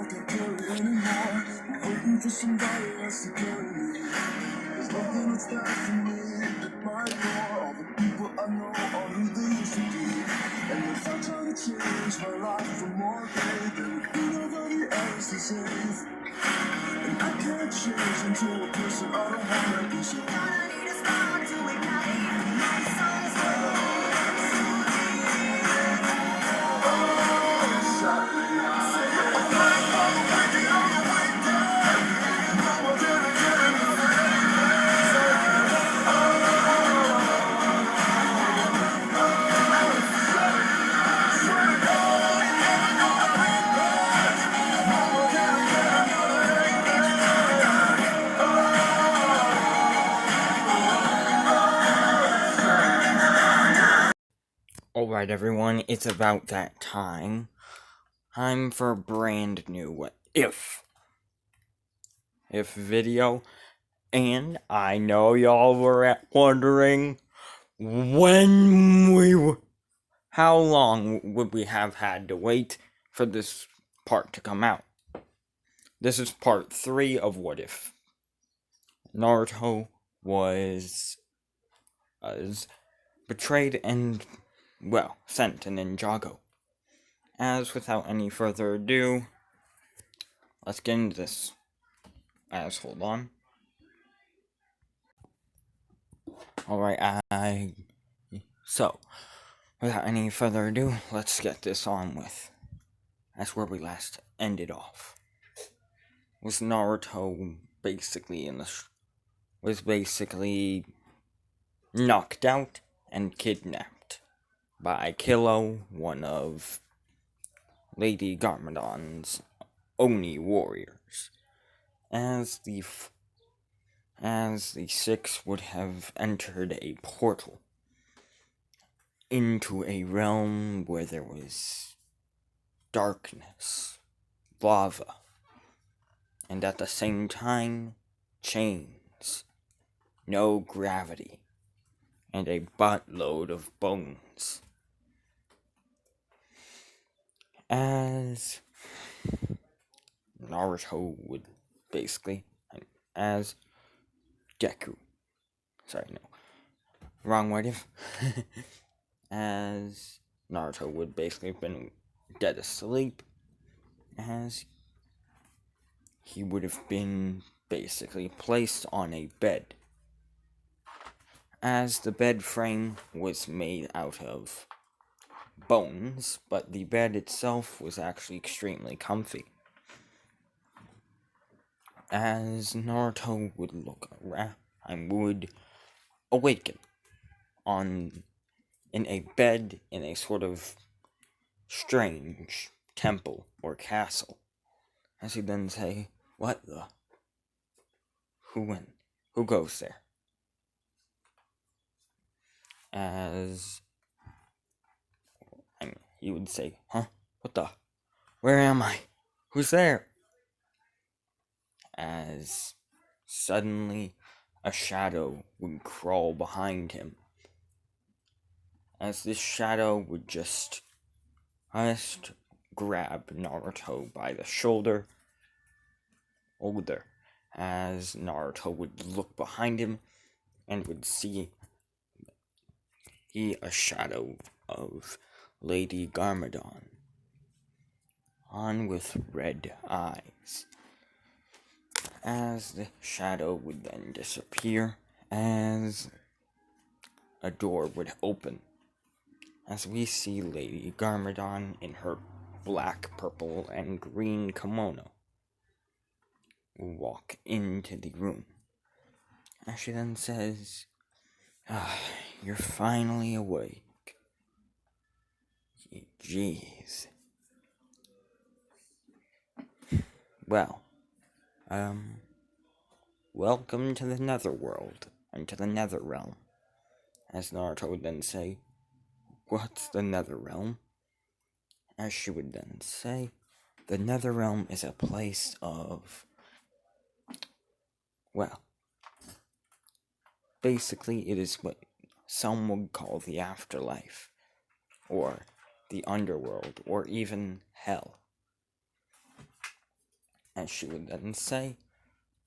can't carry anymore. I'm waiting for somebody else to carry me. There's nothing that's there for me at my door. All the people I know are who they used to be. And if I try to change my life for more great, there would be nobody else to save. And I can't change into a person I don't wanna be. So I need a spark to ignite my soul's Alright everyone, it's about that time. Time for a brand new if video. And I know y'all were wondering how long would we have had to wait for this part to come out. This is part 3 of What If. Naruto was betrayed and sent to Ninjago. Without any further ado, let's get into this. Hold on. Alright, so, without any further ado, let's get this on with. That's where we last ended off. Was Naruto basically knocked out and kidnapped by Kilo, one of Lady Garmadon's Oni warriors, as the six would have entered a portal into a realm where there was darkness, lava, and at the same time, chains, no gravity, and a buttload of bones. As Naruto would as Deku. Wrong word. As Naruto would basically have been dead asleep, as he would have been basically placed on a bed. As the bed frame was made out of bones, but the bed itself was actually extremely comfy. As Naruto would look around and would awaken in a bed in a sort of strange temple or castle. As he then say, "What the? Who goes there?" As he would say, "Huh? What the? Where am I? Who's there?" As suddenly a shadow would crawl behind him. As this shadow would just grab Naruto by the shoulder. As Naruto would look behind him and would see a shadow of Lady Garmadon, on with red eyes. As the shadow would then disappear, as a door would open, as we see Lady Garmadon in her black, purple, and green kimono walk into the room. As she then says, "You're finally awake. Jeez. Well, welcome to the Netherworld, and to the Nether Realm." As Naruto would then say, "What's the Nether Realm?" As she would then say, "The Nether Realm is a place of, basically it is what some would call the afterlife, or the underworld, or even hell." As she would then say,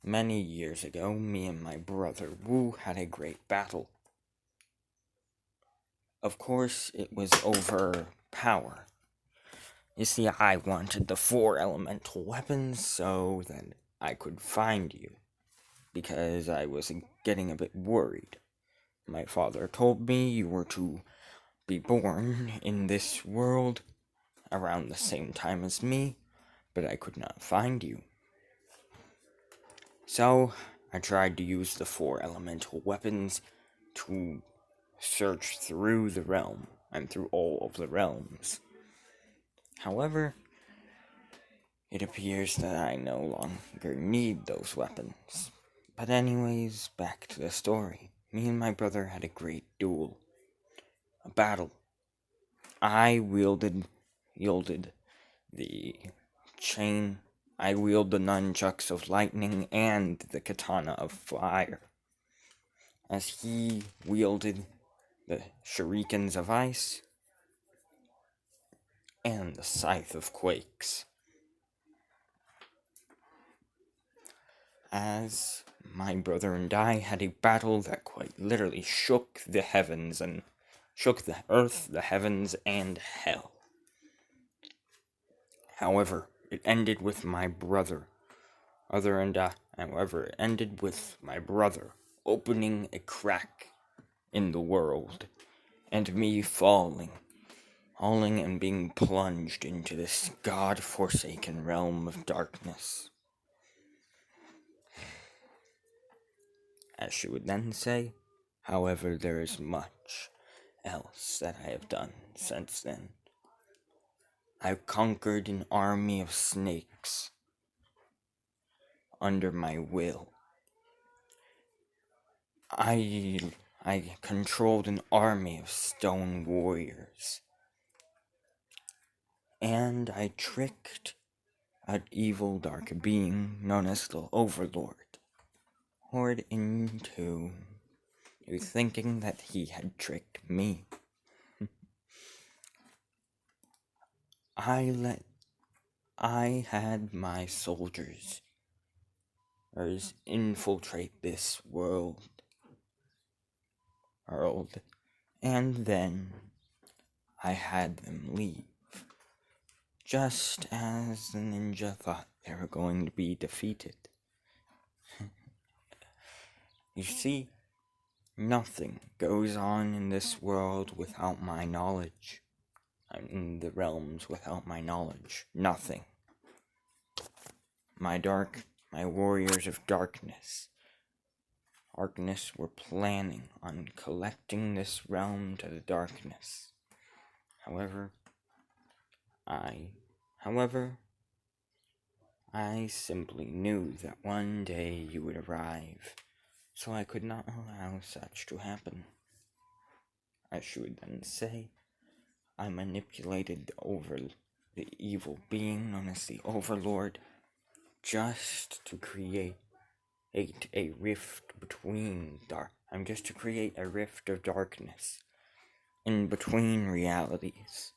many years ago, me and my brother Wu had a great battle. Of course, it was over power. You see, I wanted the 4 elemental weapons so that I could find you, because I was getting a bit worried. My father told me you were to be born in this world around the same time as me, but I could not find you. So, I tried to use the 4 elemental weapons to search through the realm, and through all of the realms. However, it appears that I no longer need those weapons. But anyways, back to the story. Me and my brother had a great duel. A battle. I wielded the chain. I wield the nunchucks of lightning and the katana of fire, as he wielded the shurikens of ice and the scythe of quakes. As my brother and I had a battle that quite literally shook the heavens and shook the earth, the heavens, and hell. However, it ended with my brother. However, it ended with my brother opening a crack in the world, and me falling and being plunged into this god-forsaken realm of darkness. As she would then say, however, there is much else that I have done since then. I've conquered an army of snakes under my will. I controlled an army of stone warriors. And I tricked an evil dark being known as the Overlord into thinking that he had tricked me. I had my soldiers infiltrate this world, and then I had them leave, just as the ninja thought they were going to be defeated. You see, nothing goes on in this world without my knowledge. In the realms without my knowledge. Nothing. My warriors of darkness were planning on collecting this realm to the darkness. However, I simply knew that one day you would arrive, so I could not allow such to happen. As she would then say, I manipulated the evil being known as the Overlord just to create a rift of darkness in between realities.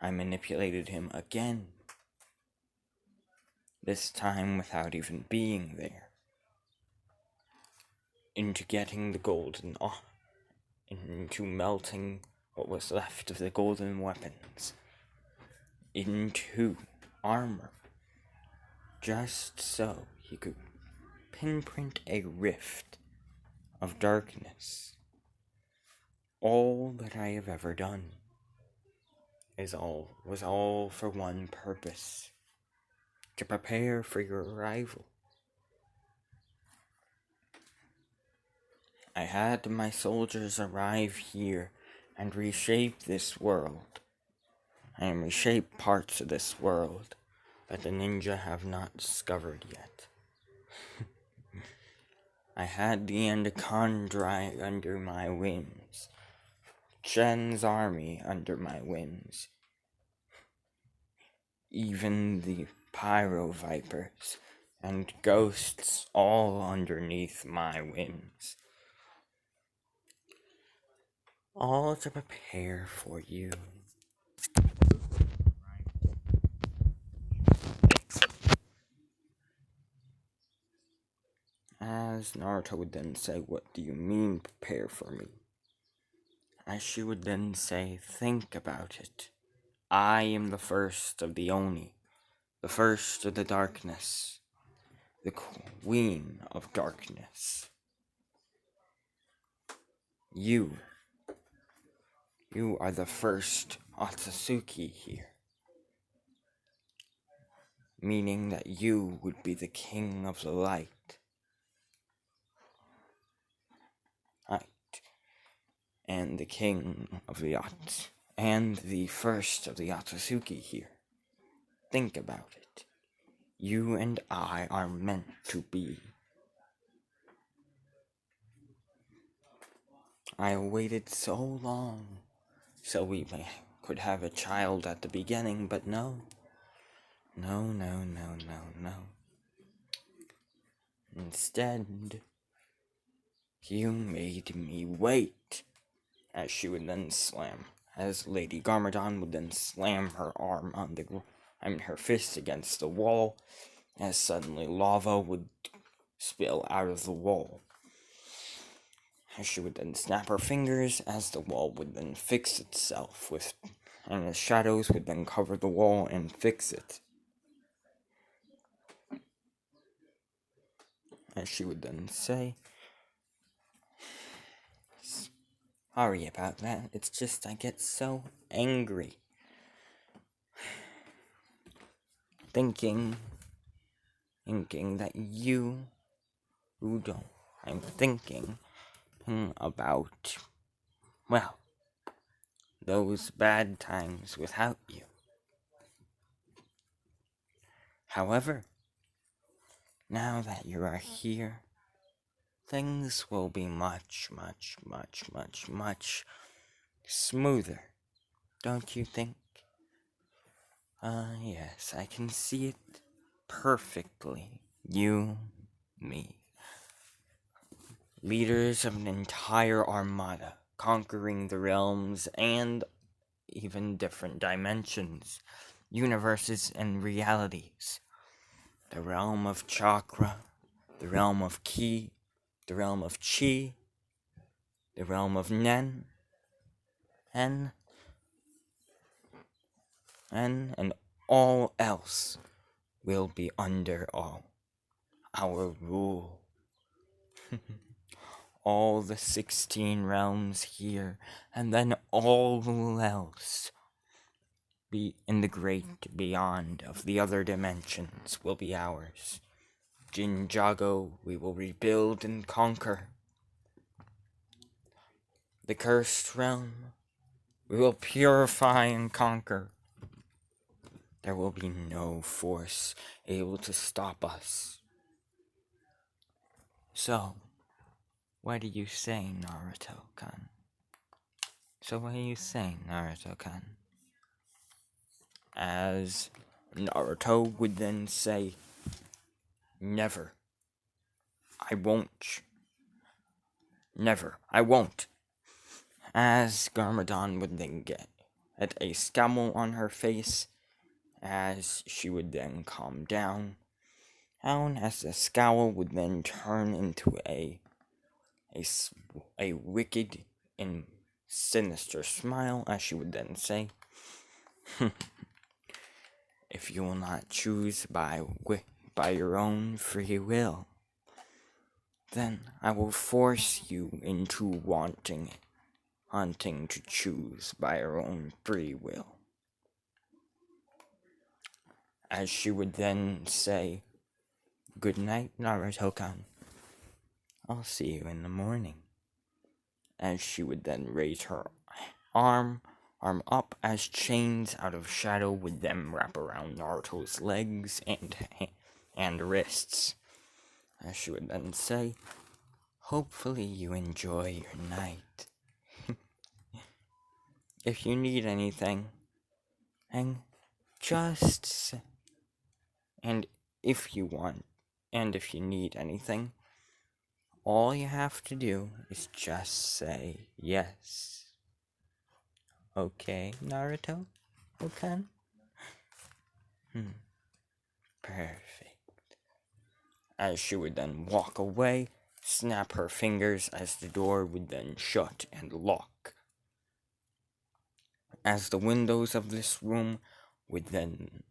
I manipulated him again, this time without even being there, into getting into melting what was left of the golden weapons into armor, just so he could pinprint a rift of darkness. All that I have ever done was all for one purpose: to prepare for your arrival. I had my soldiers arrive here and reshape this world, and reshape parts of this world that the ninja have not discovered yet. I had the Endokondrai under my wings, Chen's army under my wings, even the Pyro Vipers and ghosts all underneath my wings. All to prepare for you. As Naruto would then say, "What do you mean, prepare for me?" As she would then say, "Think about it. I am the first of the Oni, the first of the darkness, the queen of darkness. You are the first Otsutsuki here, meaning that you would be the king of the light. And the king of the and the first of the Otsutsuki here. Think about it. You and I are meant to be." I waited so long so we could have a child at the beginning, but no. No. Instead, you made me wait. As she would then as Lady Garmadon would then slam her arm on her fist against the wall, as suddenly lava would spill out of the wall. As she would then snap her fingers, as the wall would then fix itself and the shadows would then cover the wall and fix it. As she would then say, "Sorry about that, it's just I get so angry. Thinking that you don't. I'm thinking about, well, those bad times without you. However, now that you are here, things will be much smoother, don't you think?" Yes, I can see it perfectly. You, me. Leaders of an entire armada, conquering the realms and even different dimensions, universes, and realities. The realm of chakra, the realm of ki, the realm of chi, the realm of nen, and all else will be under our rule. All the 16 realms here, and then all else be in the great beyond of the other dimensions will be ours. Ninjago we will rebuild and conquer. The cursed realm we will purify and conquer. There will be no force able to stop us. So, what do you say, Naruto-kun? As Naruto would then say, "Never. I won't. Never. I won't." As Garmadon would then get a scowl on her face, as she would then calm down, as the scowl would then turn into a wicked and sinister smile, as she would then say, "If you will not choose by your own free will, then I will force you into wanting to choose by your own free will." As she would then say, "Good night, Naruto-kun. I'll see you in the morning." As she would then raise her arm up, as chains out of shadow would then wrap around Naruto's legs and wrists. As she would then say, "Hopefully you enjoy your night. If you need anything, and if you need anything, all you have to do is just say yes. Okay, Naruto? Okay? Perfect." As she would then walk away, snap her fingers as the door would then shut and lock. As the windows of this room would then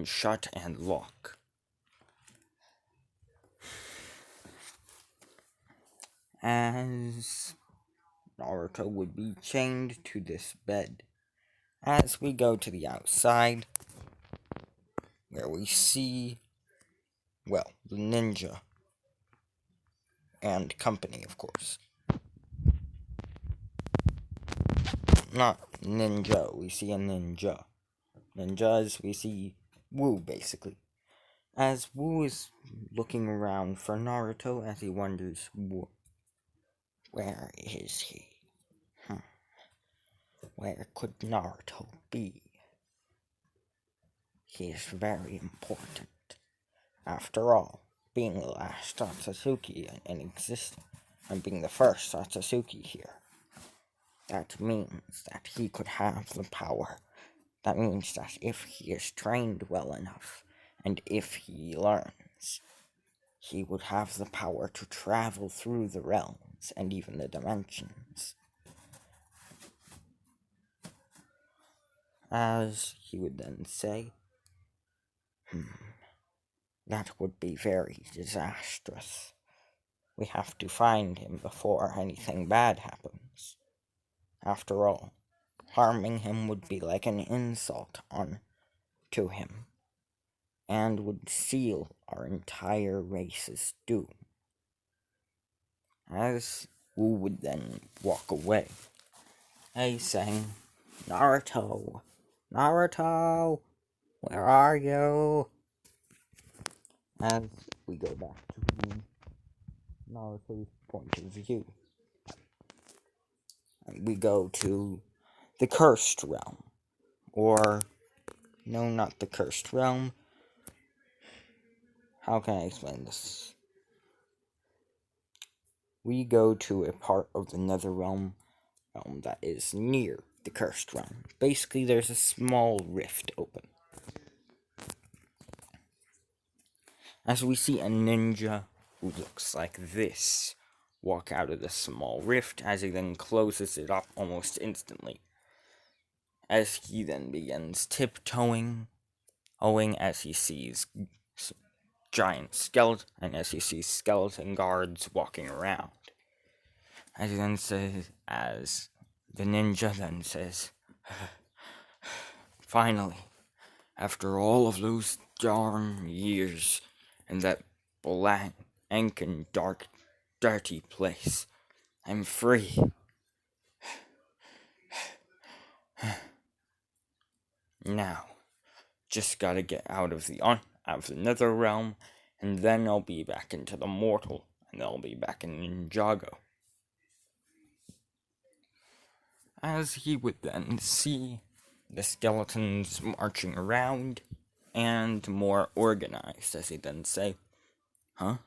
shut and lock. As Naruto would be chained to this bed. As we go to the outside, where we see, well, the ninja and company, of course. Not ninja, we see a ninja. Ninjas, we see Wu, basically. As Wu is looking around for Naruto as he wonders, where is he? Where could Naruto be? He is very important. After all, being the last Satsuki in existence, and being the first Satsuki here, that means that he could have the power. That means that if he is trained well enough, and if he learns, he would have the power to travel through the realms and even the dimensions. As he would then say, that would be very disastrous. We have to find him before anything bad happens. After all, harming him would be like an insult to him, and would seal our entire race's doom. As Wu would then walk away, saying, Naruto, Naruto, where are you? As we go back to Naruto's point of view, we go to the Cursed Realm, or, no, not the Cursed Realm. How can I explain this? We go to a part of the Nether Realm that is near the Cursed Realm. Basically, there's a small rift open. As we see a ninja who looks like this walk out of the small rift, as he then closes it up almost instantly. As he then begins tiptoeing, as he sees giant skeleton, and as he sees skeleton guards walking around. As he then says, as the ninja then says, finally, after all of those darn years in that blank and dark, dirty place, I'm free. Now, just gotta get out of the nether realm, and then I'll be back into the mortal, and I'll be back in Ninjago. As he would then see the skeletons marching around, and more organized, as he'd then say, huh?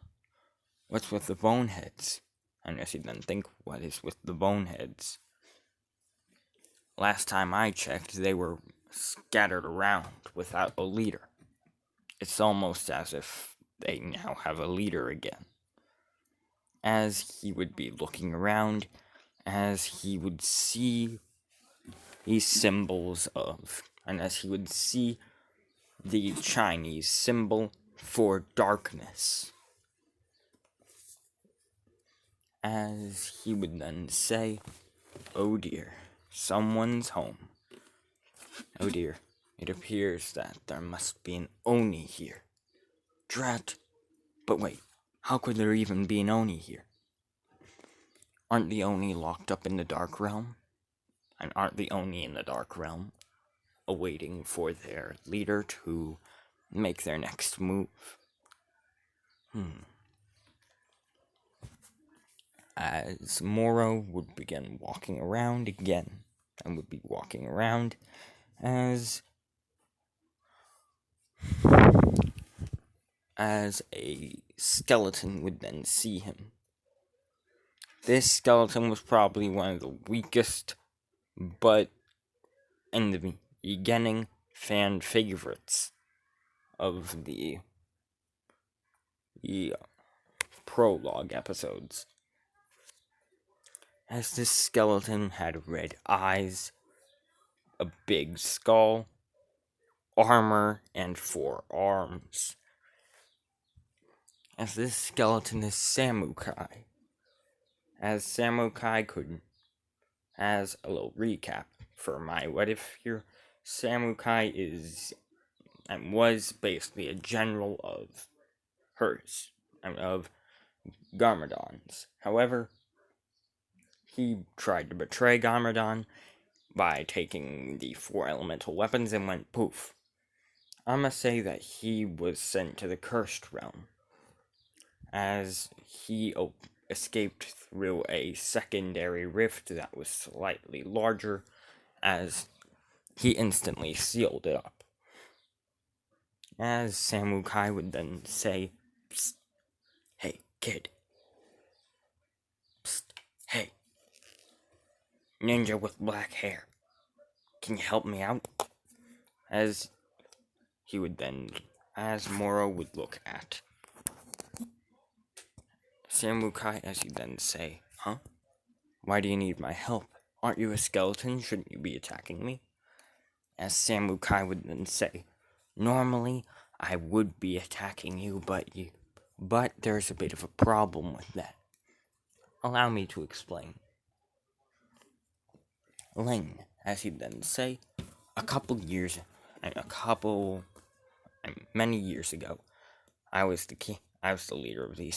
What's with the boneheads? And as he'd then think, what is with the boneheads? Last time I checked, they were scattered around without a leader. It's almost as if they now have a leader again. As he would be looking around, as he would see these symbols of, and as he would see the Chinese symbol for darkness. As he would then say, oh dear, someone's home. Oh dear, it appears that there must be an Oni here. Drat. But wait, how could there even be an Oni here? Aren't the Oni locked up in the Dark Realm? And aren't the Oni in the Dark Realm awaiting for their leader to make their next move? As Moro would begin walking around again, and would be walking around as a skeleton would then see him. This skeleton was probably one of the weakest, but in the beginning, fan favorites of the prologue episodes. As this skeleton had red eyes, a big skull, armor, and 4 arms. As this skeleton is Samukai. As Samukai could, as a little recap for my what if here, Samukai is and was basically a general of hers, of Garmadon's. However, he tried to betray Garmadon by taking the 4 elemental weapons and went poof. I'ma say that he was sent to the Cursed Realm, as he escaped through a secondary rift that was slightly larger, as he instantly sealed it up. As Samukai would then say, "Psst, hey, kid. Psst, hey. Ninja with black hair. Can you help me out?" As he would then, as Moro would look at Samukai, as he'd then say, "Huh? Why do you need my help? Aren't you a skeleton? Shouldn't you be attacking me?" As Samukai would then say, "Normally, I would be attacking you, but there's a bit of a problem with that. Allow me to explain." Lane, as he'd then say, many years ago, I was the leader of the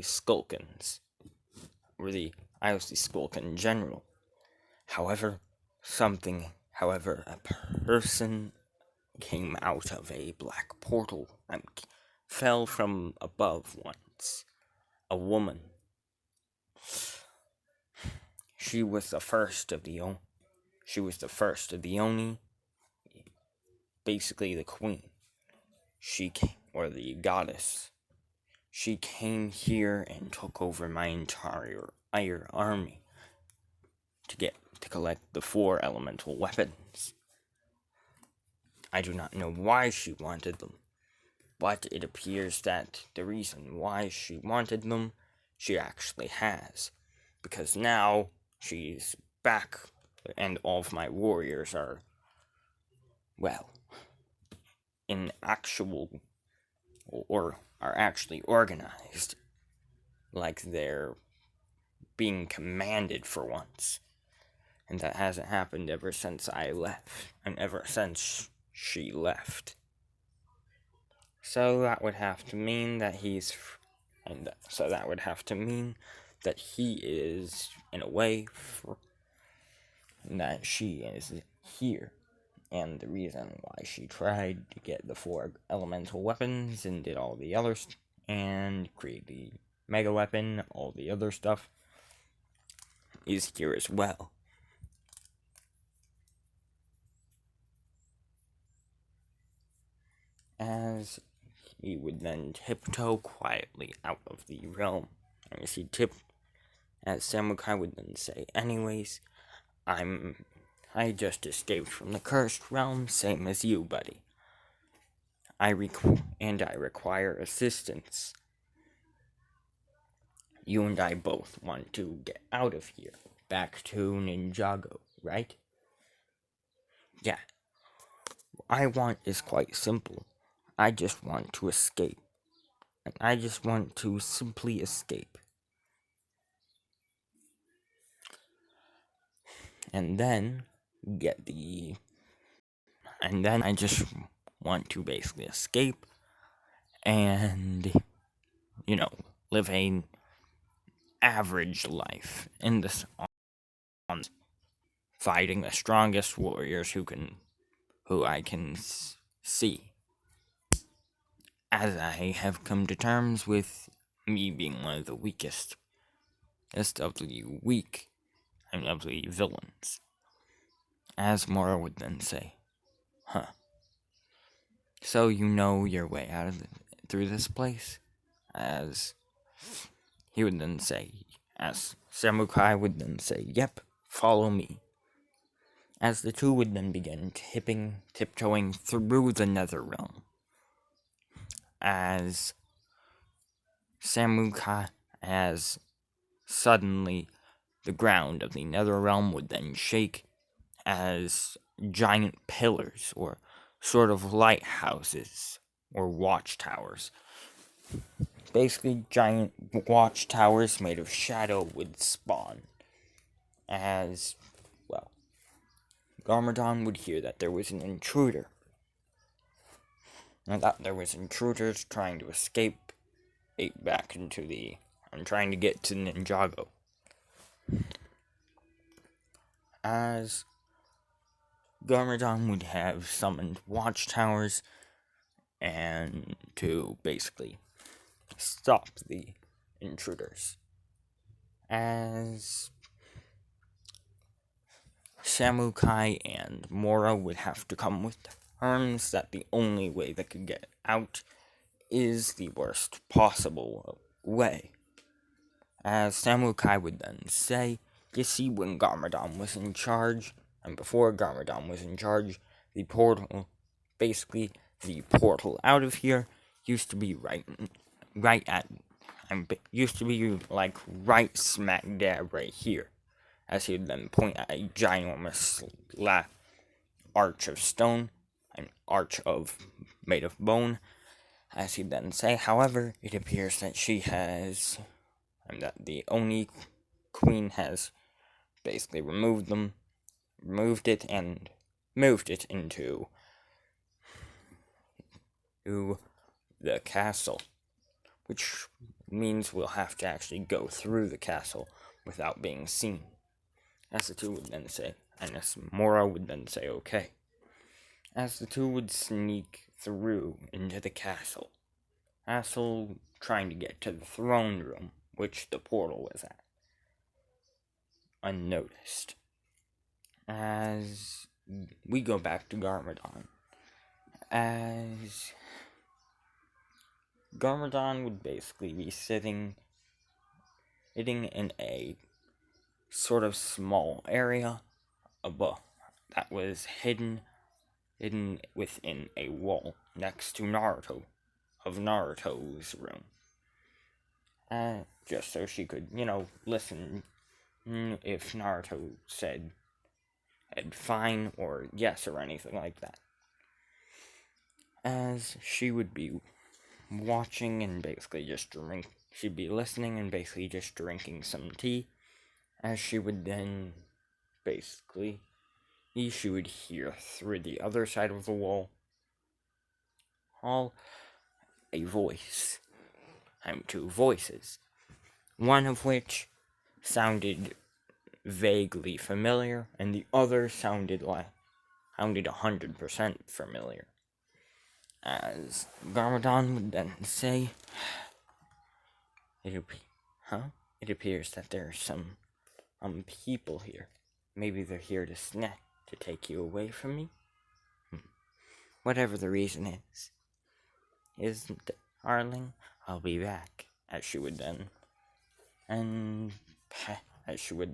Skulkins, I was the Skulkin general. However, a person came out of a black portal and fell from above once. A woman. She was the first of the Oni, basically the queen. Or the goddess. She came here and took over my entire army to collect the 4 elemental weapons. I do not know why she wanted them, but it appears that the reason why she wanted them, she actually has. Because now she's back, and all of my warriors are, well, are actually organized, like they're being commanded for once. And that hasn't happened ever since I left, and ever since she left. So that would have to mean that he is, in a way, that she is here. And the reason why she tried to get the 4 elemental weapons and did all the others, and create the mega weapon, all the other stuff, is here as well. As he would then tiptoe quietly out of the realm, and as Samukai would then say, "Anyways, I just escaped from the Cursed Realm, same as you, buddy. I require assistance. You and I both want to get out of here, back to Ninjago, right?" "Yeah. What I want is quite simple. I just want to escape. And I just want to simply escape. And then I just want to basically escape and, live an average life in this on fighting the strongest warriors who I can see. As I have come to terms with me being one of the weakest of the weak and of the villains." As Moro would then say, "Huh. So you know your way out through this place?" As he would then say, as Samukai would then say, "Yep, follow me." As the two would then begin tiptoeing through the nether realm. As Samukai, as suddenly the ground of the nether realm would then shake as giant pillars or sort of lighthouses or watchtowers. Basically, giant watchtowers made of shadow would spawn. As, well, Garmadon would hear that there was an intruder. And that there was intruders trying to escape back into the... and trying to get to Ninjago. As Garmadon would have summoned watchtowers and to basically stop the intruders. As Samukai and Moro would have to come with terms that the only way they could get out is the worst possible way. As Samukai would then say, you see, when Garmadon was in charge, and before Garmadon was in charge, the portal out of here used to be right right smack dab right here, as he'd then point at a ginormous arch of stone, an arch made of bone, as he'd then say, however, it appears that that the Oni Queen has basically moved it into the castle, which means we'll have to actually go through the castle without being seen. As the two would then say, and as Moro would then say, okay. As the two would sneak through into the castle, trying to get to the throne room, which the portal was at, unnoticed. As we go back to Garmadon, as Garmadon would basically be sitting in a sort of small area above that was hidden within a wall next to Naruto's room. Just so she could, listen if Naruto said fine or yes or anything like that. As she would be watching and basically she'd be listening and basically just drinking some tea, as she would then she would hear through the other side of the wall a voice. Two voices. One of which sounded vaguely familiar, and the other sounded 100% familiar. As Garmadon would then say, it appears that there are some people here. Maybe they're here to take you away from me. Whatever the reason isn't it, darling? I'll be back. As she would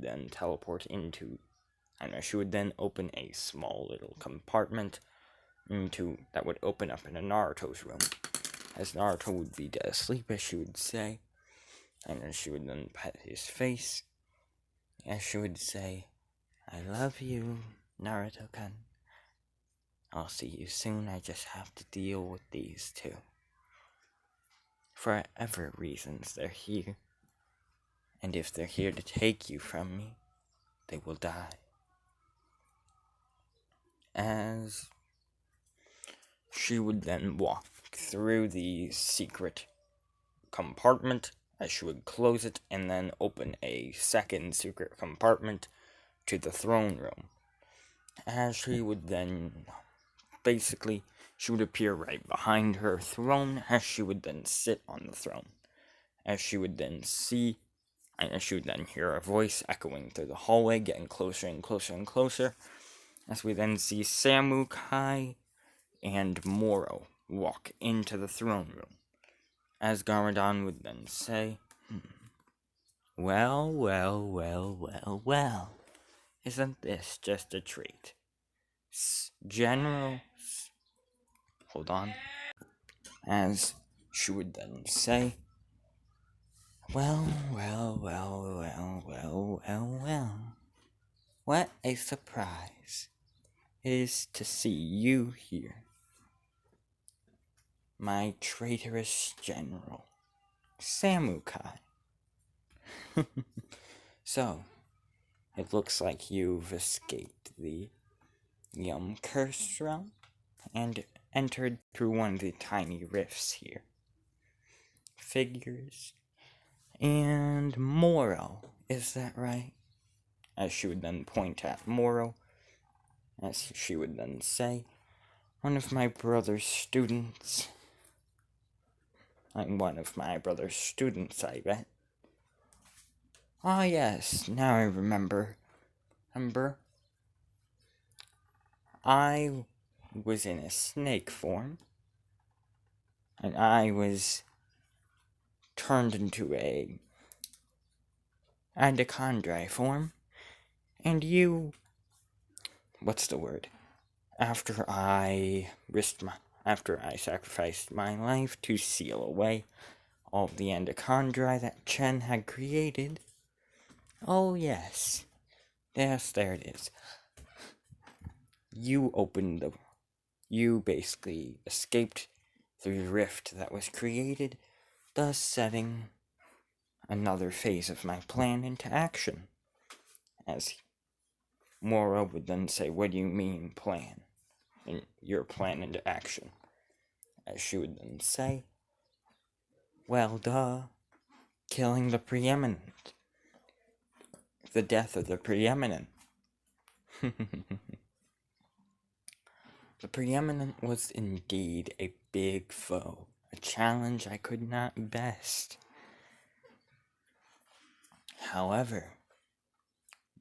then teleport into, and as she would then open a small little compartment that would open up into Naruto's room. As Naruto would be dead asleep, as she would say, and as she would then pet his face, as she would say, I love you, Naruto-kun. I'll see you soon, I just have to deal with these two. For whatever reasons they're here, and if they're here to take you from me, they will die. As she would then walk through the secret compartment, as she would close it and then open a second secret compartment to the throne room. As she would then she would appear right behind her throne, as she would then sit on the throne. As she would then see, and as she would then hear a voice echoing through the hallway, getting closer and closer and closer, as we then see Samukai and Moro walk into the throne room. As Garmadon would then say, well, isn't this just a treat? Hold on. As she would then say, Well, well, well, well, well, well, well. What a surprise it is to see you here, my traitorous general, Samukai. So, it looks like you've escaped the cursed realm and entered through one of the tiny rifts here. Figures and Moro, is that right? As she would then point at Moro, as she would then say, one of my brother's students. I'm one of my brother's students, I bet. Ah, yes, now I remember. I was in a snake form, and I was turned into a andachondri form, and you... what's the word? After I sacrificed my life to seal away all the andachondri that Chen had created. Oh, yes. Yes, there it is. You basically escaped through the rift that was created, thus setting another phase of my plan into action. As Moro would then say, what do you mean, plan? And your plan into action. As she would then say, well, duh, killing the preeminent. The death of the preeminent. The preeminent was indeed a big foe, a challenge I could not best. However,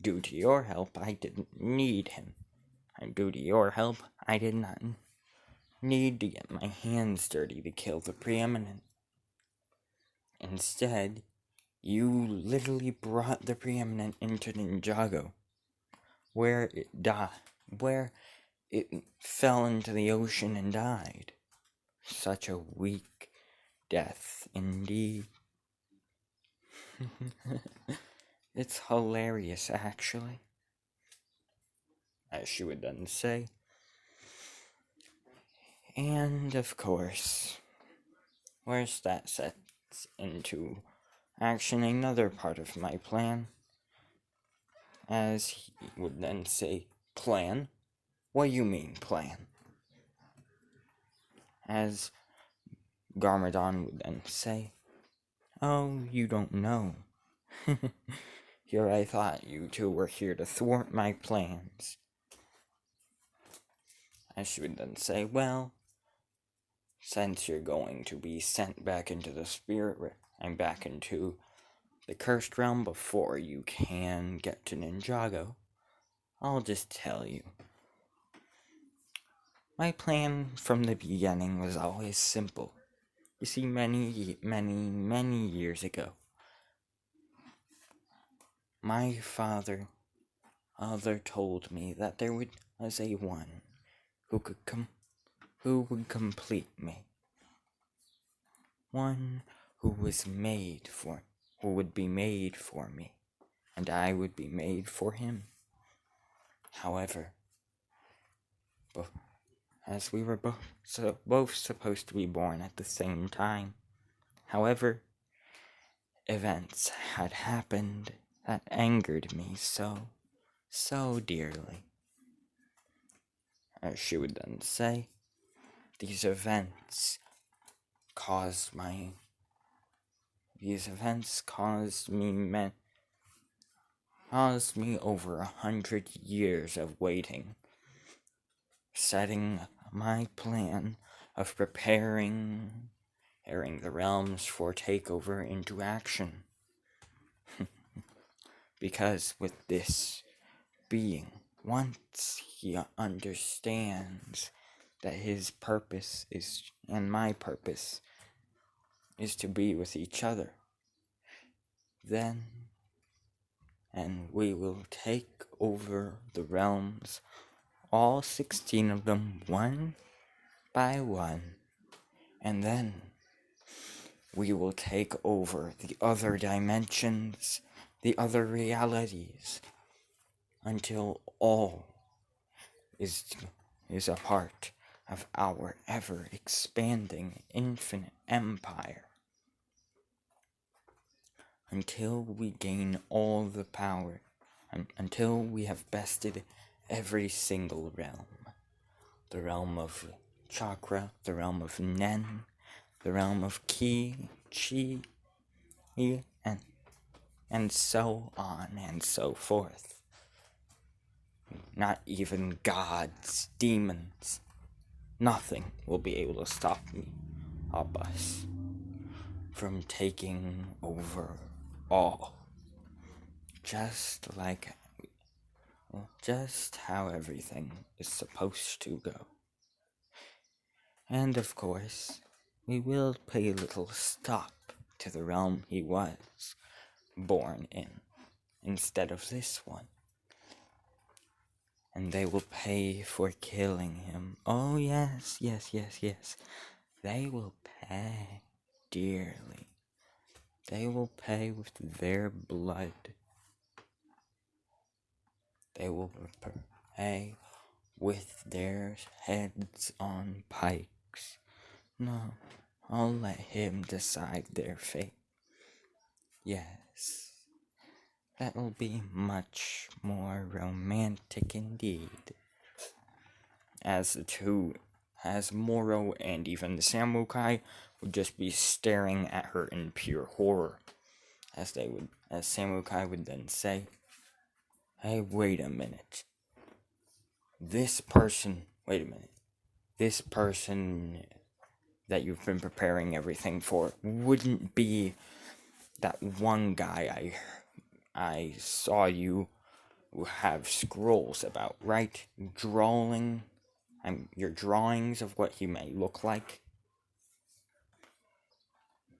due to your help, I didn't need him. And due to your help, I did not need to get my hands dirty to kill the preeminent. Instead, you literally brought the preeminent into Ninjago, where it fell into the ocean and died. Such a weak death indeed. It's hilarious, actually. As she would then say. And, of course, where's that sets into action another part of my plan. As he would then say, plan? What do you mean, plan? As Garmadon would then say, oh, you don't know. Here I thought you two were here to thwart my plans. As she would then say, well, since you're going to be sent back into the spirit and back into the cursed realm before you can get to Ninjago, I'll just tell you. My plan from the beginning was always simple. You see, many, many, many years ago, my father told me that there was a one who would complete me. One who would be made for me, and I would be made for him. However, as we were both supposed to be born at the same time, however, events had happened that angered me so dearly. As she would then say, these events caused me over 100 years of waiting, setting my plan of preparing the realms for takeover into action. Because with this being, once he understands that his purpose and my purpose is to be with each other, then we will take over the realms, all 16 of them, one by one, and then we will take over the other dimensions, the other realities, until all is a part of our ever-expanding infinite empire. Until we gain all the power, until we have bested every single realm. The realm of chakra, the realm of nen, the realm of ki, chi, and so on and so forth. Not even gods, demons, nothing will be able to stop us from taking over all. Just how everything is supposed to go. And of course, we will pay a little stop to the realm he was born in, instead of this one. And they will pay for killing him. Oh yes. They will pay dearly. They will pay with their blood. They will pay with their heads on pikes. No, I'll let him decide their fate. Yes, that'll be much more romantic indeed. As Moro and even the Samukai would just be staring at her in pure horror. As Samukai would then say, "Hey, wait a minute. This person that you've been preparing everything for wouldn't be that one guy I saw you have scrolls about, right? Your drawings of what he may look like.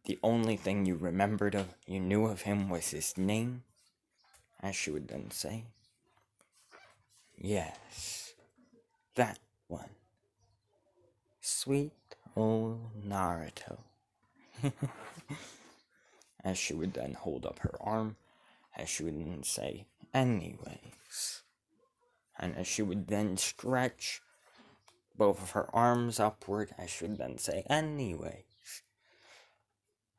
The only thing you knew of him was his name," as she would then say. "Yes, that one. Sweet old Naruto." As she would then hold up her arm, as she would then say, "Anyways." And as she would then stretch both of her arms upward, as she would then say, "Anyways,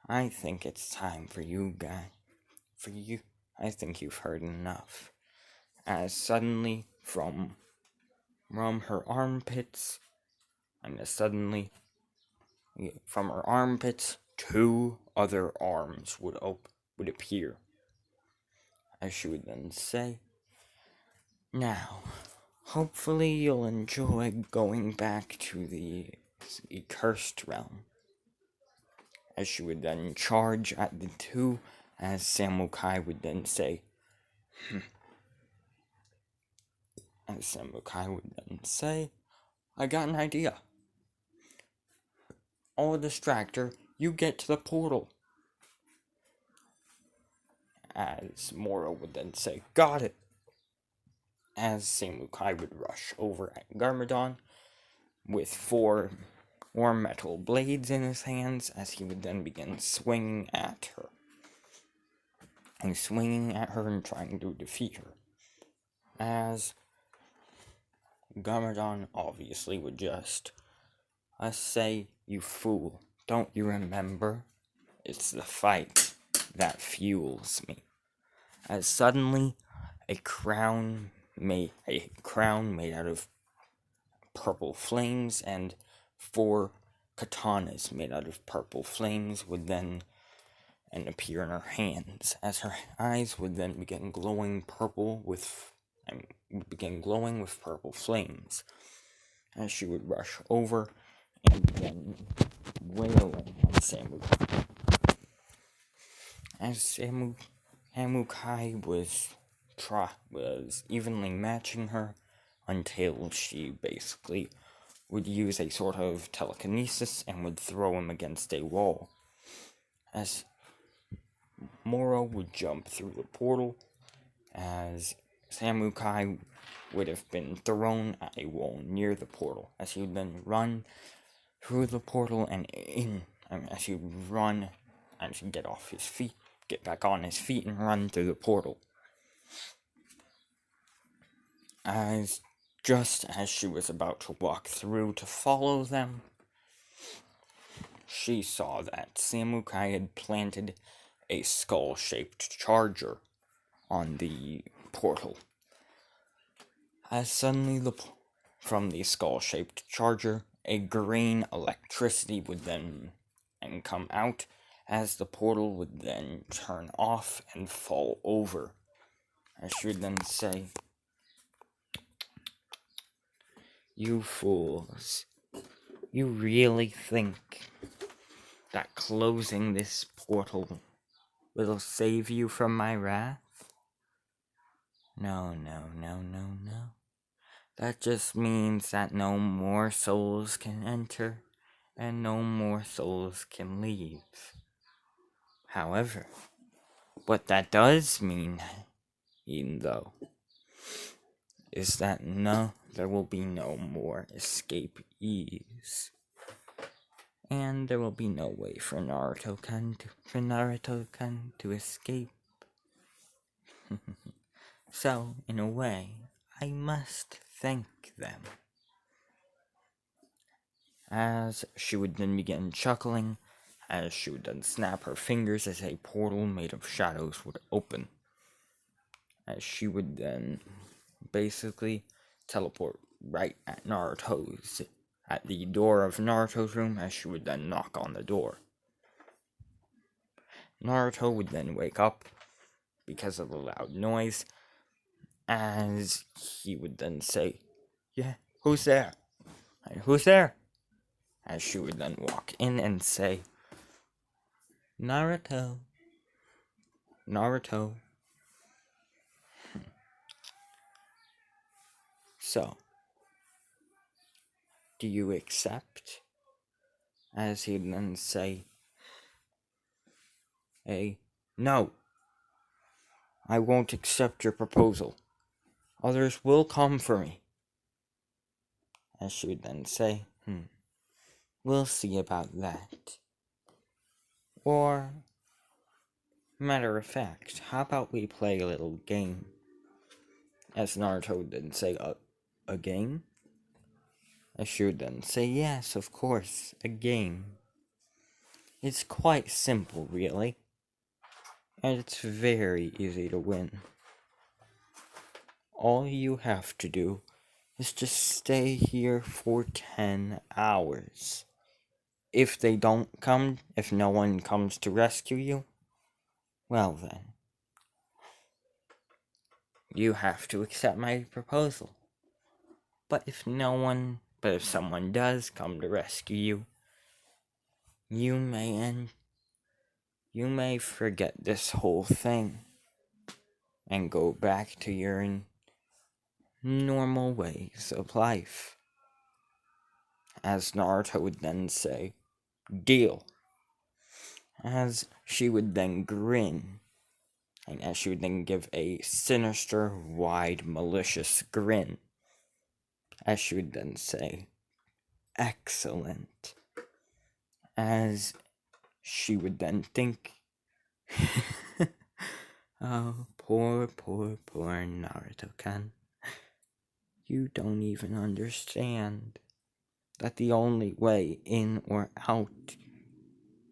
I think it's time for you, I think you've heard enough." As suddenly, from her armpits, two other arms would appear. As she would then say, "Now, hopefully you'll enjoy going back to the cursed realm." As she would then charge at the two, as Samukai would then say, As Samukai would then say, "I got an idea. I'll distract her. You get to the portal." As Moro would then say, "Got it." As Samukai would rush over at Garmadon with 4 more metal blades in his hands, as he would then begin swinging at her. And trying to defeat her. As Garmadon obviously would just say, "You fool, don't you remember? It's the fight that fuels me." As suddenly, a crown made out of purple flames and 4 katanas made out of purple flames would then appear in her hands, as her eyes would then begin glowing with purple flames, as she would rush over and then wail on Samukai. As Samukai was evenly matching her until she basically would use a sort of telekinesis and would throw him against a wall. As Moro would jump through the portal, as Samukai would have been thrown at a wall near the portal, as he would then run through the portal and as he would run and get back on his feet and run through the portal. Just as she was about to walk through to follow them, she saw that Samukai had planted a skull-shaped charger on the portal. As suddenly from the skull-shaped charger, a green electricity would then come out, as the portal would then turn off and fall over. As she would then say, "You fools, you really think that closing this portal will save you from my wrath? No. That just means that no more souls can enter, and no more souls can leave. However, what that does mean, even though, is that there will be no more escapees. And there will be no way for Naruto-kun to escape. So, in a way, I must thank them." As she would then begin chuckling, as she would then snap her fingers as a portal made of shadows would open. As she would then basically teleport right at the door of Naruto's room, as she would then knock on the door. Naruto would then wake up because of the loud noise, as he would then say, "Yeah, who's there? Who's there?" As she would then walk in and say, "Naruto. So, do you accept?" As he'd then say, "No, I won't accept your proposal. Others will come for me." As she would then say, "We'll see about that. Or, matter of fact, how about we play a little game?" As Naruto would then say, a game?" As she would then say, "Yes, of course, a game. It's quite simple, really. And it's very easy to win. All you have to do is just stay here for 10 hours. If no one comes to rescue you, well then, you have to accept my proposal. But if someone does come to rescue you, you may forget this whole thing and go back to your normal ways of life." As Naruto would then say, "Deal." As she would then grin, and as she would then give a sinister, wide, malicious grin, as she would then say, "Excellent." As she would then think, "Oh, poor Naruto-kun. You don't even understand that the only way in or out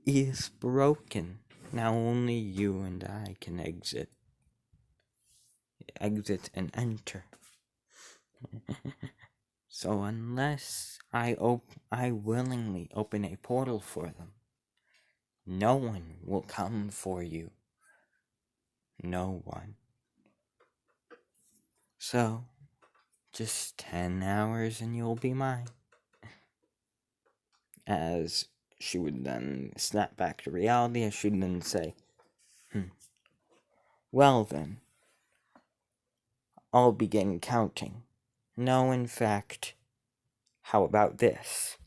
is broken. Now only you and I can exit and enter. So unless I willingly open a portal for them, no one will come for you. No one. So, just 10 hours and you'll be mine." As she would then snap back to reality, as she'd then say, "Well then, I'll begin counting. No, in fact, how about this?"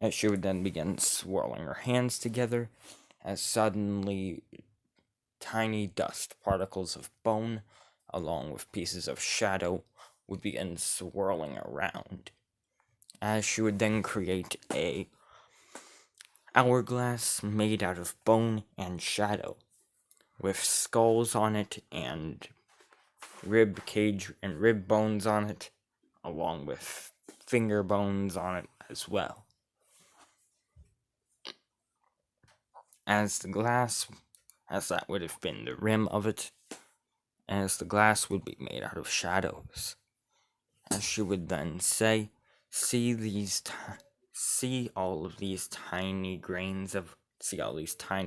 As she would then begin swirling her hands together, as suddenly tiny dust particles of bone, along with pieces of shadow, would begin swirling around. As she would then create hourglass made out of bone and shadow, with skulls on it and rib cage and rib bones on it, along with finger bones on it as well. As that would have been the rim of it, as the glass would be made out of shadows. As she would then say, see all these tiny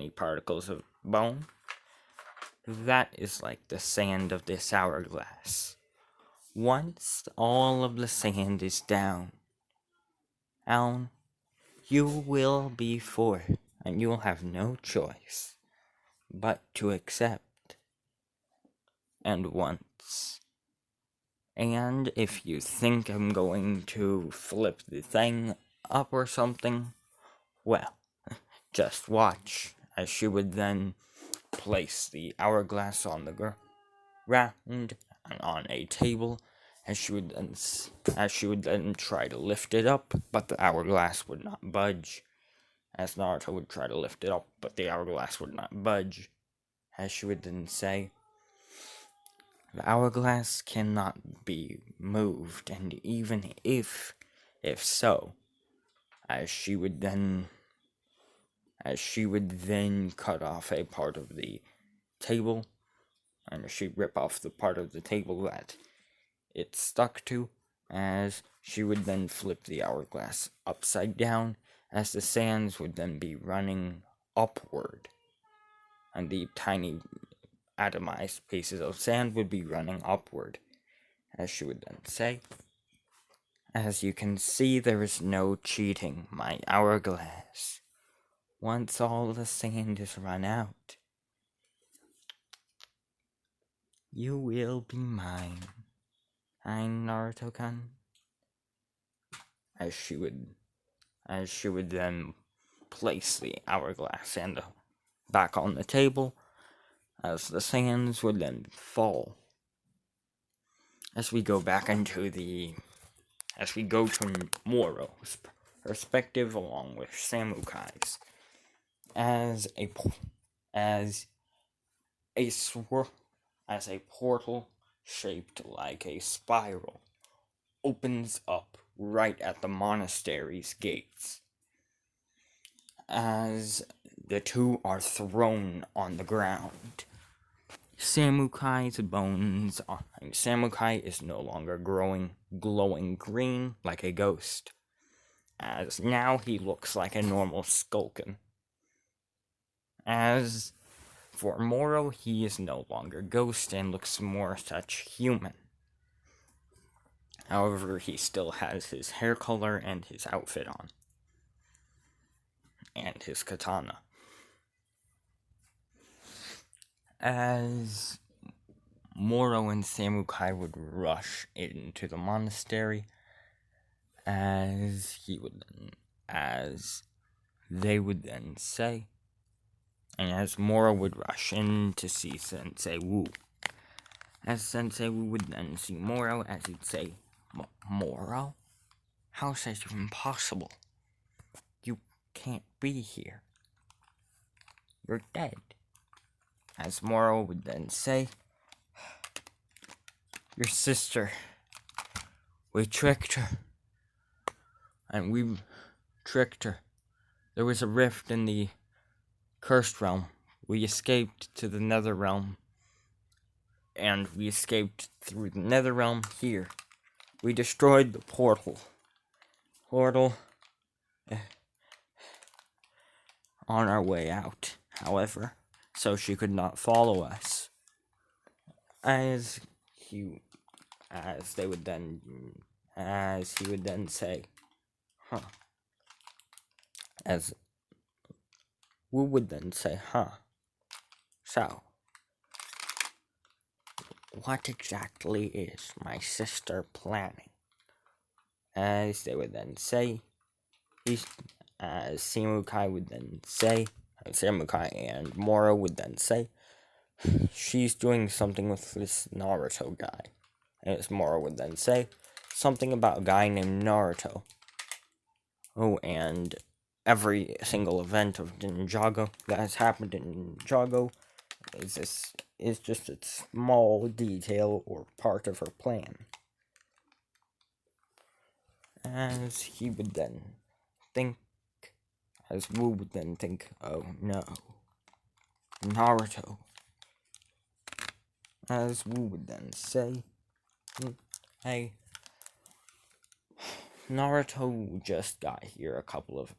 particles of bone? That is like the sand of this hourglass. Once all of the sand is down, you will be forced, and you will have no choice but to accept. And if you think I'm going to flip the thing up or something, well, just watch, as she would then place the hourglass on the ground and on a table, as she would then try to lift it up, but the hourglass would not budge. As Naruto would try to lift it up, but the hourglass would not budge. As she would then say, the hourglass cannot be moved, and even if so, as she would then cut off a part of the table, and she'd rip off the part of the table that it stuck to, as she would then flip the hourglass upside down, as the sands would then be running upward, and the tiny atomized pieces of sand would be running upward, as she would then say, as you can see, there is no cheating my hourglass. Once all the sand is run out, you will be mine. I'm Naruto-kun. As she would then place the hourglass and back on the table, as the sands would then fall. As we go to Moro's perspective along with Samukai's, as a portal shaped like a spiral opens up right at the monastery's gates, as the two are thrown on the ground. Samukai is no longer glowing green like a ghost, as now he looks like a normal Skulkin. As for Moro, he is no longer ghost and looks more such human. However, he still has his hair color and his outfit on, and his katana. As Moro and Samukai would rush into the monastery, as they would then say, and as Moro would rush in to see Sensei Wu, as Sensei Wu would then see Moro, as he'd say, Moro? How's that even possible? You can't be here. You're dead. As Moro would then say, your sister, we tricked her. And we tricked her. There was a rift in the cursed realm. We escaped to the nether realm. And we escaped through the nether realm here. We destroyed the portal on our way out, however, so she could not follow us. As he would then say, as Wu would then say, so, what exactly is my sister planning? As they would then say, as Samukai would then say, Samukai and Moro would then say, she's doing something with this Naruto guy. And as Moro would then say, something about a guy named Naruto. Oh, and every single event of Ninjago that has happened in Ninjago is just a small detail or part of her plan. As he would then think, as Wu would then think, oh no, Naruto. As Wu would then say, hey, Naruto just got here a couple of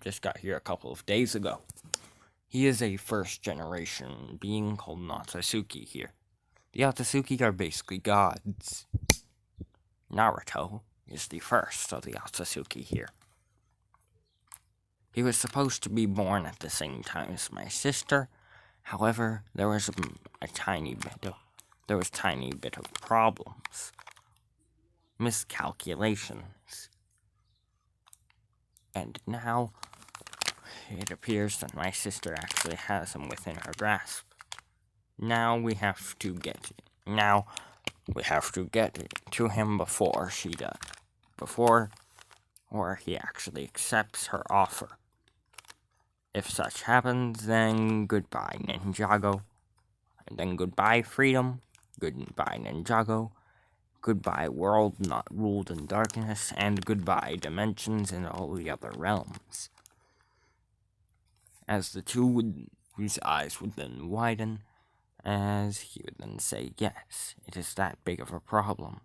just got here a couple of days ago. He is a first generation being called Natsutsuki here. The Otsutsuki are basically gods. Naruto is the first of the Otsutsuki here. He was supposed to be born at the same time as my sister. However, there was tiny bit of problems, miscalculations, and now it appears that my sister actually has him within her grasp. Now we have to get to him before she does, or he actually accepts her offer. If such happens, then goodbye, Ninjago. And then goodbye, freedom. Goodbye, Ninjago. Goodbye, world not ruled in darkness. And goodbye, dimensions and all the other realms. As the two his eyes would then widen, as he would then say, yes, it is that big of a problem.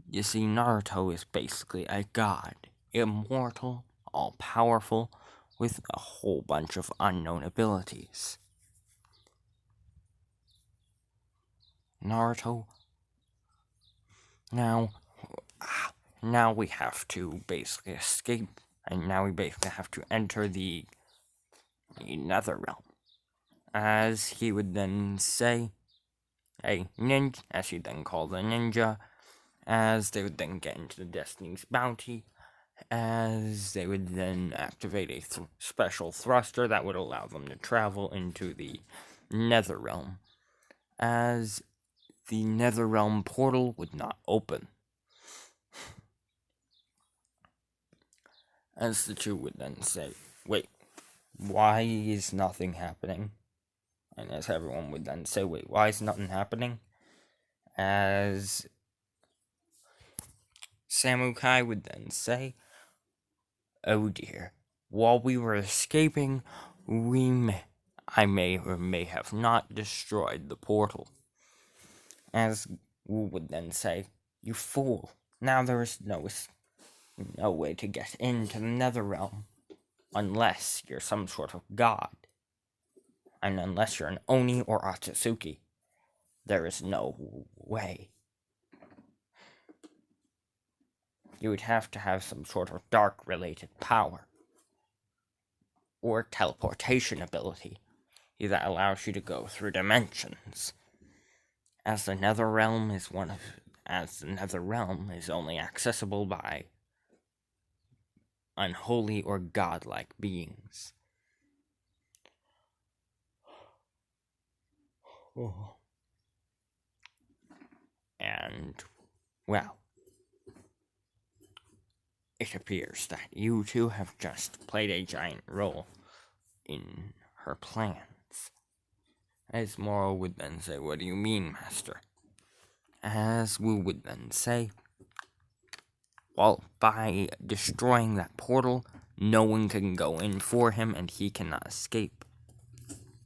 You see, Naruto is basically a god. Immortal, all-powerful, with a whole bunch of unknown abilities. Naruto, now we have to basically escape, and now we basically have to enter the nether realm. As he would then say, a ninja, as he then called a ninja, as they would then get into the Destiny's Bounty, as they would then activate a special thruster that would allow them to travel into the nether realm, as the nether realm portal would not open. As the two would then say, wait, why is nothing happening? And as everyone would then say, wait, why is nothing happening? As Samukai would then say, oh dear, while we were escaping, I may or may have not destroyed the portal. As Wu would then say, you fool, now there is no way to get into the nether realm, unless you're some sort of god. And unless you're an Oni or Otsutsuki, there is no way. You would have to have some sort of dark-related power, or teleportation ability, that allows you to go through dimensions. As the nether realm is only accessible by unholy or godlike beings. Oh. And, well, it appears that you two have just played a giant role in her plans. As Moro would then say, what do you mean, Master? As Wu would then say, well, by destroying that portal, no one can go in for him and he cannot escape.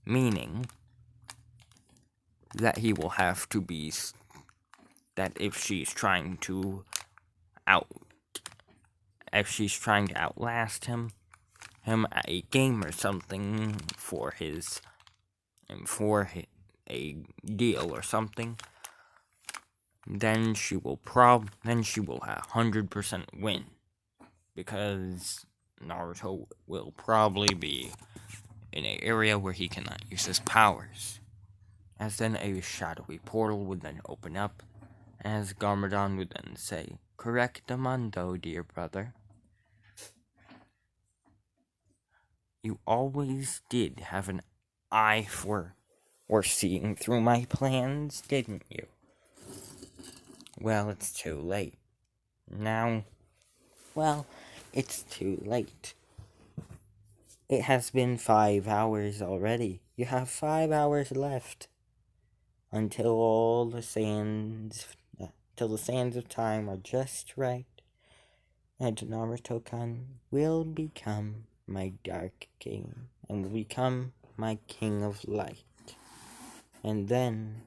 Meaning that he will have to be, that if she's trying to outlast him at a game or something for a deal or something, then she will 100% win, because Naruto will probably be in an area where he cannot use his powers. As then a shadowy portal would then open up, as Garmadon would then say, correctamundo, dear brother. You always did have an eye for seeing through my plans, didn't you? Well, it's too late. Now, well, it's too late. It has been 5 hours already. You have 5 hours left until all the sands, till the sands of time are just right, and Naruto-kun will become my Dark King, and will become my King of Light. And then,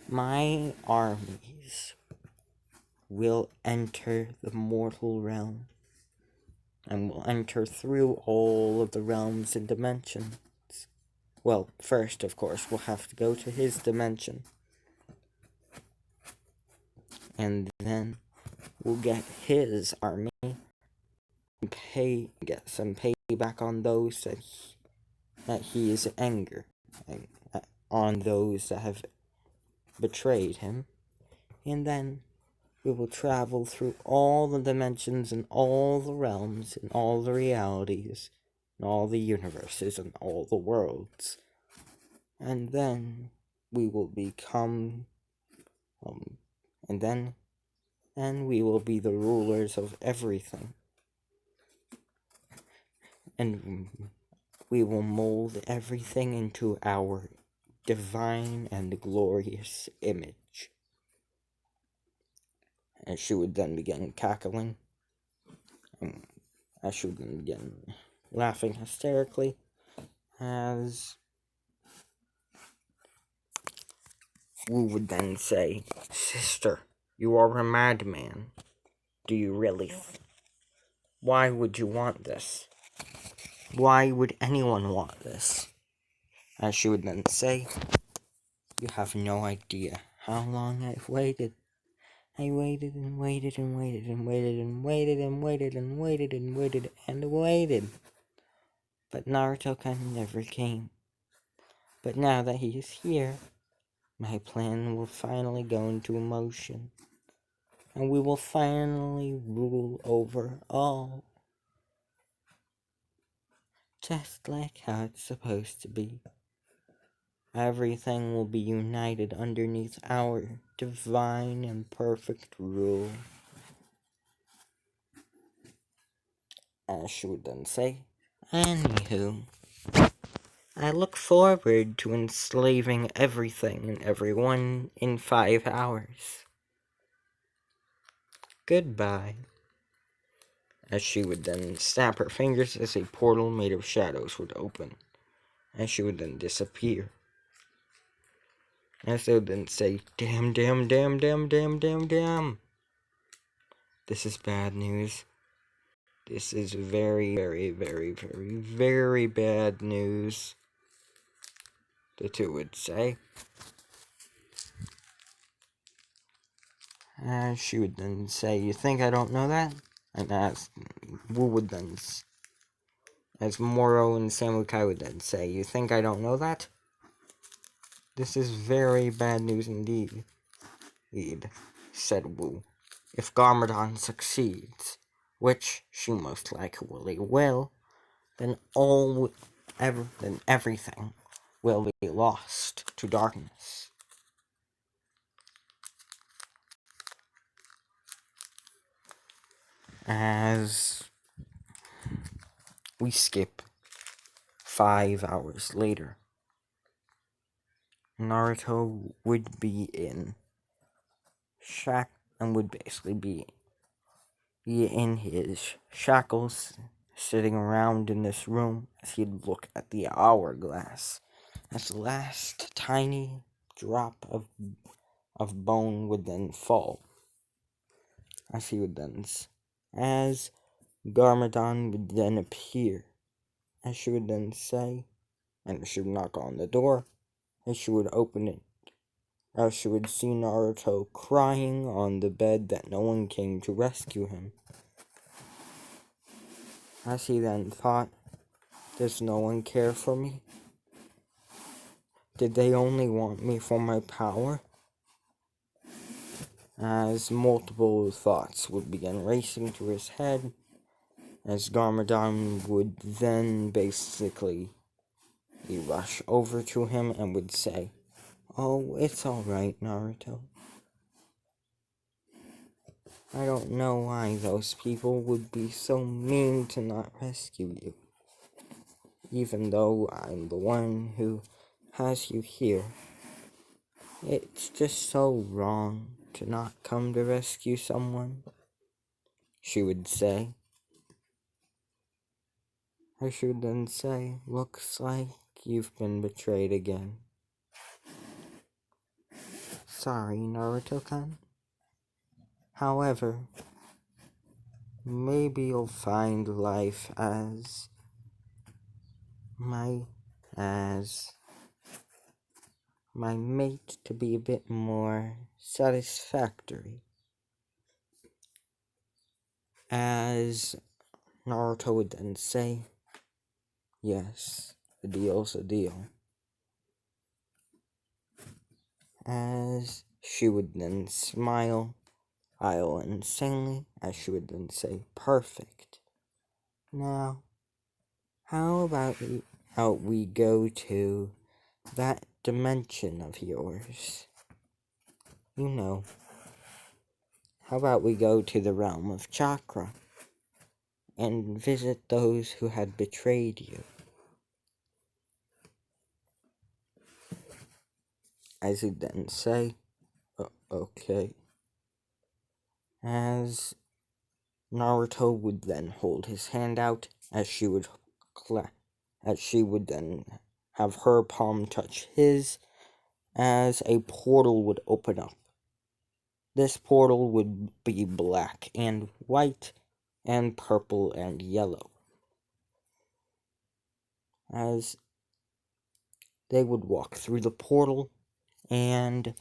my armies will enter the mortal realm, and will enter through all of the realms and dimensions. Well, first, of course, we'll have to go to his dimension. And then we'll get his army and get some payback on those that he is angry, on those that have betrayed him. And then we will travel through all the dimensions and all the realms and all the realities and all the universes and all the worlds. And then we will become, and we will be the rulers of everything. And we will mold everything into our divine and glorious image. And she would then begin cackling. And she would then begin laughing hysterically as Wu would then say, "Sister, you are a madman. Do you really? Why would you want this? Why would anyone want this?" As she would then say, "You have no idea how long I've waited. I waited and waited and waited and waited and waited and waited and waited and waited and waited. But Naruto-kun never came. But now that he is here, my plan will finally go into motion. And we will finally rule over all. Just like how it's supposed to be. Everything will be united underneath our divine and perfect rule." As she would then say, "Anywho, I look forward to enslaving everything and everyone in 5 hours. Goodbye." As she would then snap her fingers as a portal made of shadows would open. As she would then disappear. As they would then say, "Damn, damn, damn, damn, damn, damn, damn. This is bad news. This is very, very, very, very, very bad news," the two would say. As she would then say, "You think I don't know that?" And as Wu would then, as Moro and Samukai would then say, "You think I don't know that? This is very bad news indeed," said Wu. "If Garmadon succeeds, which she most likely will, then everything will be lost to darkness." As we skip 5 hours later, Naruto would be in would basically be in his shackles, sitting around in this room as he'd look at the hourglass, as the last tiny drop of bone would then fall. As Garmadon would then appear, as she would then say, and she would knock on the door, as she would open it, as she would see Naruto crying on the bed that no one came to rescue him. As he then thought, "Does no one care for me? Did they only want me for my power?" As multiple thoughts would begin racing through his head, as Garmadon would then basically rush over to him and would say, "Oh, it's alright, Naruto. I don't know why those people would be so mean to not rescue you. Even though I'm the one who has you here. It's just so wrong to not come to rescue someone, she would say. I should then say, looks like you've been betrayed again. Sorry, Naruto-kun. However, maybe you'll find life as my mate to be a bit more satisfactory. As Naruto would then say, yes, a deal's a deal. As she would then smile, insanely, as she would then say, perfect. Now, how about we go to that dimension of yours? You know, how about we go to the realm of chakra and visit those who had betrayed you? As he'd then say, okay. As Naruto would then hold his hand out, as she would then have her palm touch his, as a portal would open up. This portal would be black and white and purple and yellow. As they would walk through the portal, and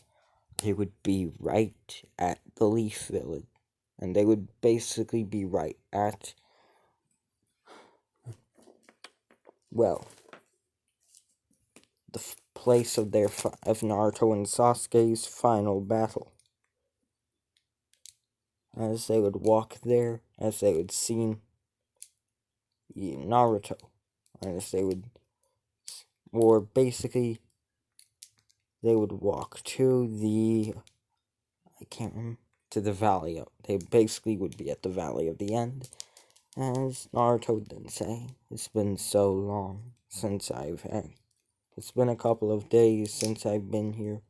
they would be right at the Leaf Village. And they would basically be right at, well, the place of Naruto and Sasuke's final battle. As they would walk there, as they would see Naruto, as they would, or basically, they would walk to the, to the valley. They basically would be at the valley of the end. As Naruto would then say, it's been so long since it's been a couple of days since I've been here.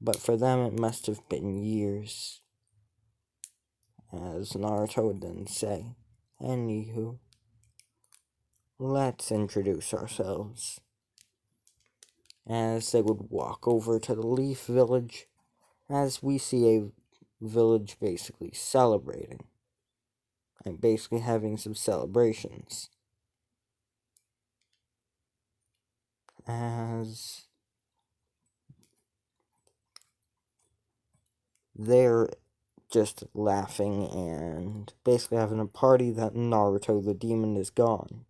But for them, it must have been years. As Naruto would then say, anywho, let's introduce ourselves. As they would walk over to the Leaf Village, as we see a village basically celebrating. And basically having some celebrations. As they're just laughing and basically having a party that Naruto the demon is gone.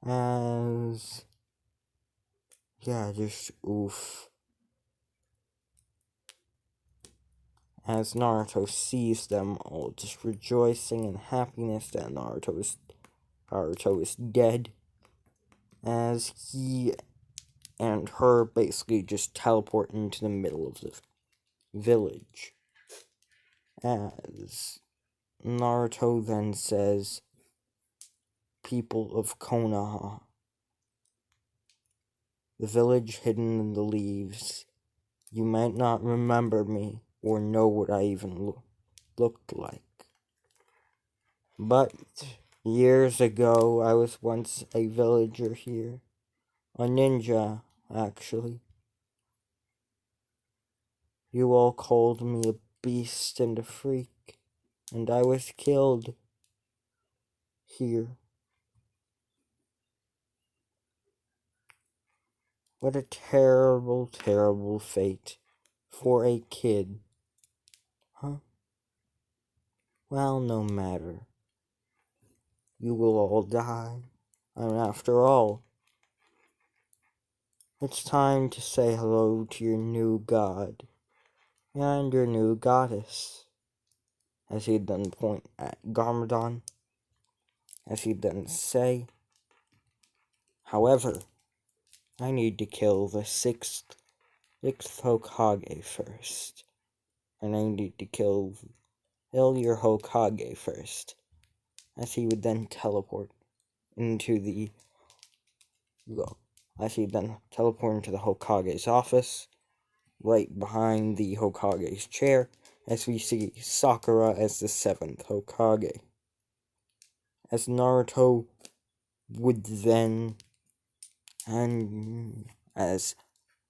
As, yeah, just oof. As Naruto sees them all just rejoicing in happiness that Naruto is dead. As he and her basically just teleport into the middle of the village. As Naruto then says, people of Konoha, the village hidden in the leaves, you might not remember me or know what I even looked like. But years ago, I was once a villager here. A ninja, actually. You all called me a beast and a freak, and I was killed here. What a terrible, terrible fate for a kid. Huh? Well, no matter. You will all die. And after all, it's time to say hello to your new god and your new goddess. As he'd then point at Garmadon. As he'd then say, however, I need to kill the sixth Hokage first. And I need to kill your Hokage first. As he would then teleport into the Hokage's office, right behind the Hokage's chair, as we see Sakura as the 7th Hokage. As Naruto would then, and as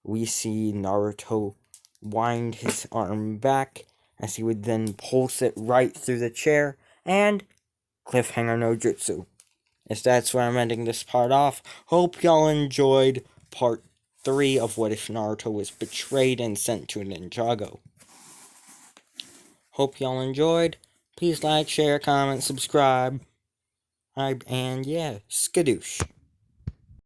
we see Naruto wind his arm back, as he would then pulse it right through the chair, and cliffhanger no jutsu. As that's where I'm ending this part off. Hope y'all enjoyed part 3 of What If Naruto Was Betrayed and Sent to Ninjago. Hope y'all enjoyed. Please like, share, comment, subscribe. And yeah, skadoosh.